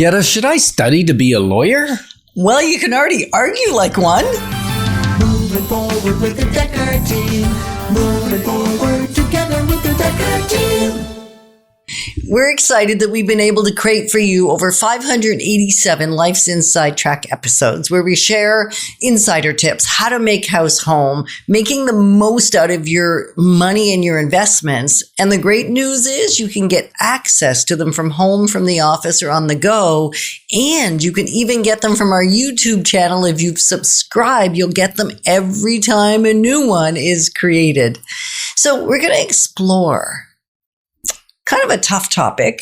Yetta, should I study to be a lawyer? Well, you can already argue like one. Moving forward with the Decker team. Moving forward together with the Decker team. We're excited that we've been able to create for you over 587 Life's Inside Track episodes where we share insider tips, how to make house home, making the most out of your money and your investments. And the great news is you can get access to them from home, from the office, or on the go. And you can even get them from our YouTube channel. If you've subscribed, you'll get them every time a new one is created. So we're going to explore kind of a tough topic.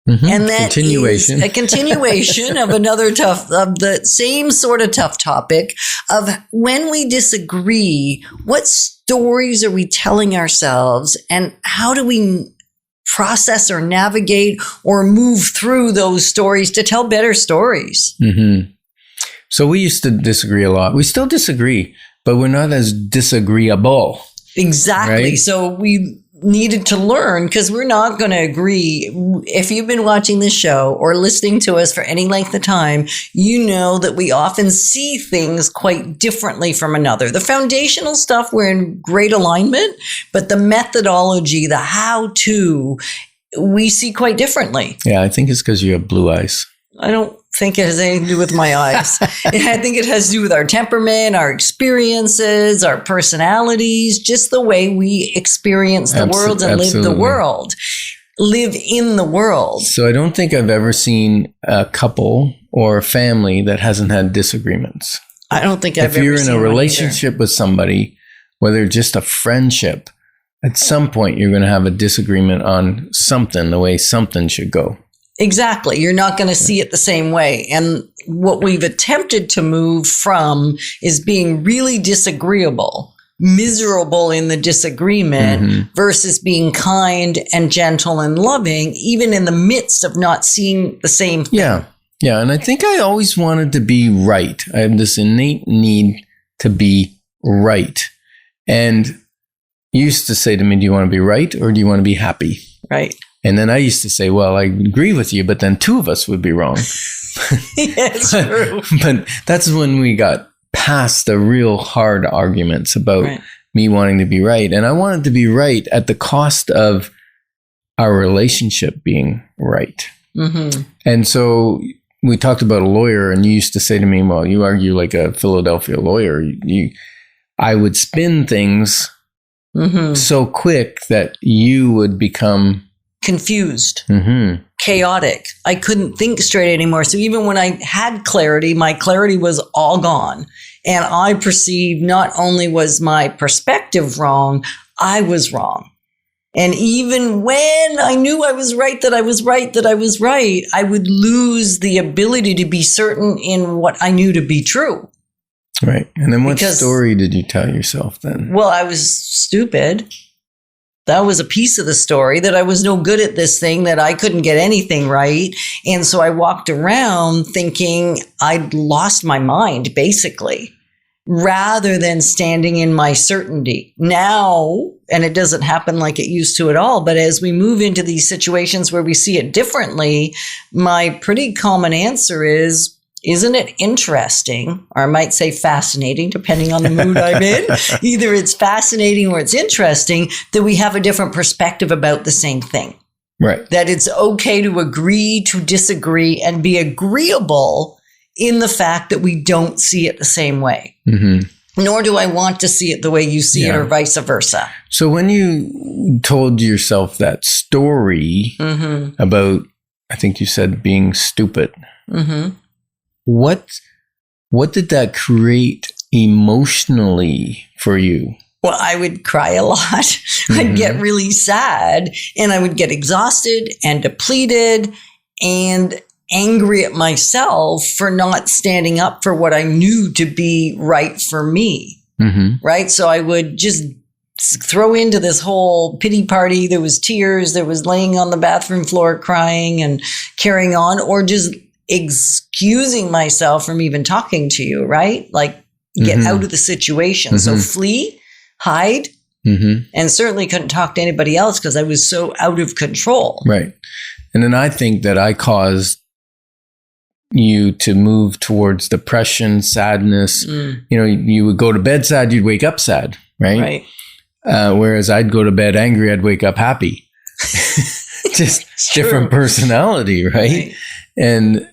Mm-hmm. And that continuation. is a continuation of the same sort of tough topic of when we disagree, what stories are we telling ourselves and how do we process or navigate or move through those stories to tell better stories? Mm-hmm. So we used to disagree a lot. We still disagree, but we're not as disagreeable. Exactly. Right? So we needed to learn because we're not going to agree. If you've been watching this show or listening to us for any length of time, you know that we often see things quite differently from another. The foundational stuff, we're in great alignment, but the methodology, the how-to, we see quite differently. Yeah, I think it's because you have blue eyes. I don't think it has anything to do with my eyes. I think it has to do with our temperament, our experiences, our personalities, just the way we experience the world and live the world, live in the world. So I don't think I've ever seen a couple or a family that hasn't had disagreements. I don't think I've ever seen If you're in a one relationship with somebody, whether just a friendship, at some point you're going to have a disagreement on something, the way something should go. Exactly. You're not going to see it the same way. And what we've attempted to move from is being really disagreeable, miserable in the disagreement versus being kind and gentle and loving, even in the midst of not seeing the same thing. Yeah. Yeah. And I think I always wanted to be right. I have this innate need to be right. And you used to say to me, do you want to be right or do you want to be happy? Right. And then I used to say, well, I agree with you, but then two of us would be wrong. It's true. But that's when we got past the real hard arguments about me wanting to be right. And I wanted to be right at the cost of our relationship being right. Mm-hmm. And so we talked about a lawyer, and you used to say to me, well, you argue like a Philadelphia lawyer. I would spin things so quick that you would become confused, chaotic. I couldn't think straight anymore. So even when I had clarity, my clarity was all gone. And I perceived not only was my perspective wrong, I was wrong. And even when I knew I was right, that I was right, that I was right, I would lose the ability to be certain in what I knew to be true. Right. And then what story did you tell yourself then? Well, I was stupid. That was a piece of the story, that I was no good at this thing, that I couldn't get anything right. And so I walked around thinking I'd lost my mind, basically, rather than standing in my certainty. Now, and it doesn't happen like it used to at all, but as we move into these situations where we see it differently, my pretty common answer is, isn't it interesting, or I might say fascinating, depending on the mood I'm in. Either it's fascinating or it's interesting that we have a different perspective about the same thing. Right. That it's okay to agree, to disagree, and be agreeable in the fact that we don't see it the same way. Mm-hmm. Nor do I want to see it the way you see it, or vice versa. So when you told yourself that story about, I think you said, being stupid, what did that create emotionally for you? Well, I would cry a lot. I'd get really sad, and I would get exhausted and depleted and angry at myself for not standing up for what I knew to be right for me. Right. So I would just throw into this whole pity party. There was tears. There was laying on the bathroom floor crying and carrying on, or just excusing myself from even talking to you, right? Like get out of the situation. So flee, hide, and certainly couldn't talk to anybody else because I was so out of control. Right. And then I think that I caused you to move towards depression, sadness. You would go to bed sad, you'd wake up sad, right? Whereas I'd go to bed angry, I'd wake up happy. Just different personality, right? And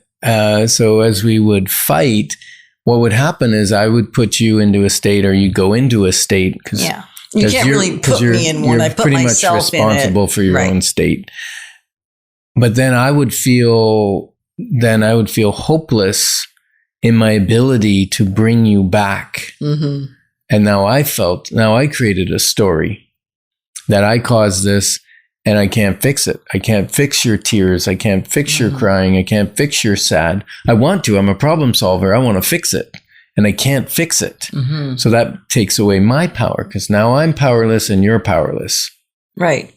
so as we would fight, what would happen is I would put you into a state, or you go into a state. You can't really put me in one. I put myself in it. You're pretty much responsible for your own state. But then I would feel hopeless in my ability to bring you back. Mm-hmm. And now I created a story that I caused this, and I can't fix it. I can't fix your tears. I can't fix your crying. I can't fix your sad. I want to. I'm a problem solver. I want to fix it. And I can't fix it. Mm-hmm. So that takes away my power, because now I'm powerless and you're powerless. Right.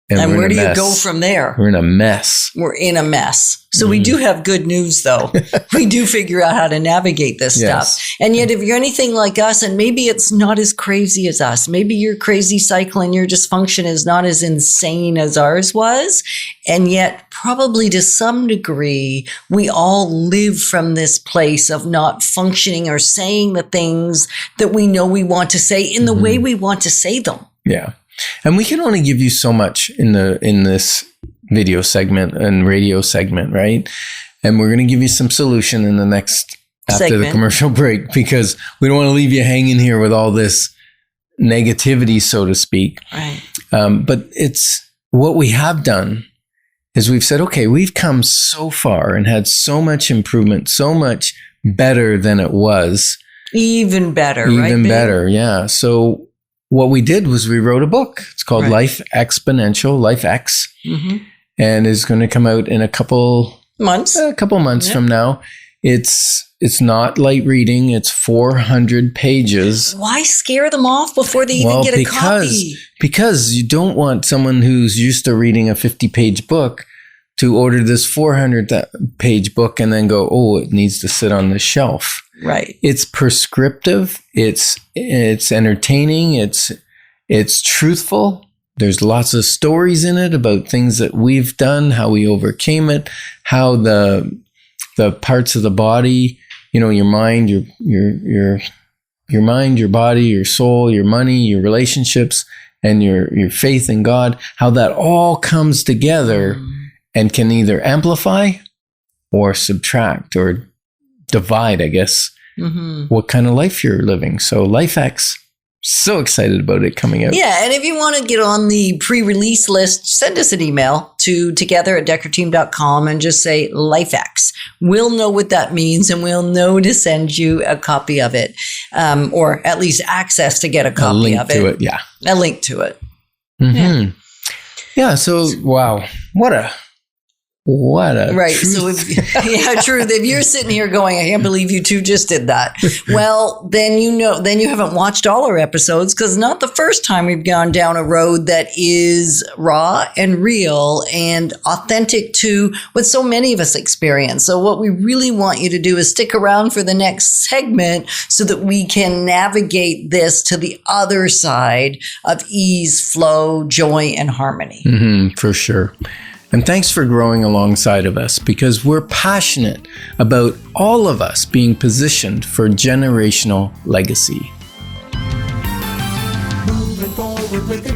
And where do you go from there? We're in a mess. We're in a mess. So we do have good news, though. We do figure out how to navigate this stuff. And yet, if you're anything like us, and maybe it's not as crazy as us, maybe your crazy cycle and your dysfunction is not as insane as ours was. And yet, probably to some degree, we all live from this place of not functioning or saying the things that we know we want to say in the way we want to say them. Yeah. And we can only give you so much in this video segment and radio segment, right? And we're going to give you some solution in the next, after the commercial break, because we don't want to leave you hanging here with all this negativity, so to speak. Right. But it's what we have done is we've said, okay, we've come so far and had so much improvement, so much better than it was. Even better, right? Even better, yeah. So what we did was we wrote a book. It's called Life Exponential, Life X, and is going to come out in a couple months from now. It's not light reading. It's 400 pages. Why scare them off before they even get a copy? Because you don't want someone who's used to reading a 50-page book to order this 400-page book and then go, oh, it needs to sit on the shelf. Right. It's prescriptive. It's entertaining. It's truthful. There's lots of stories in it about things that we've done, how we overcame it, how the parts of the body, your mind, your mind, your body, your soul, your money, your relationships, and your faith in God, how that all comes together and can either amplify or subtract or divide, I guess, what kind of life you're living. So Life X, so excited about it coming out. Yeah, and if you want to get on the pre-release list, send us an email to together@deckerteam.com and just say Life X. We'll know what that means, and we'll know to send you a copy of it, or at least access to get a copy of it. A link to it, yeah. A link to it. Mm-hmm. Yeah, so, wow, what a right. Truth. So if you're sitting here going, I can't believe you two just did that. Well, then you haven't watched all our episodes, because not the first time we've gone down a road that is raw and real and authentic to what so many of us experience. So what we really want you to do is stick around for the next segment so that we can navigate this to the other side of ease, flow, joy, and harmony. For sure. And thanks for growing alongside of us, because we're passionate about all of us being positioned for generational legacy. Moving forward with the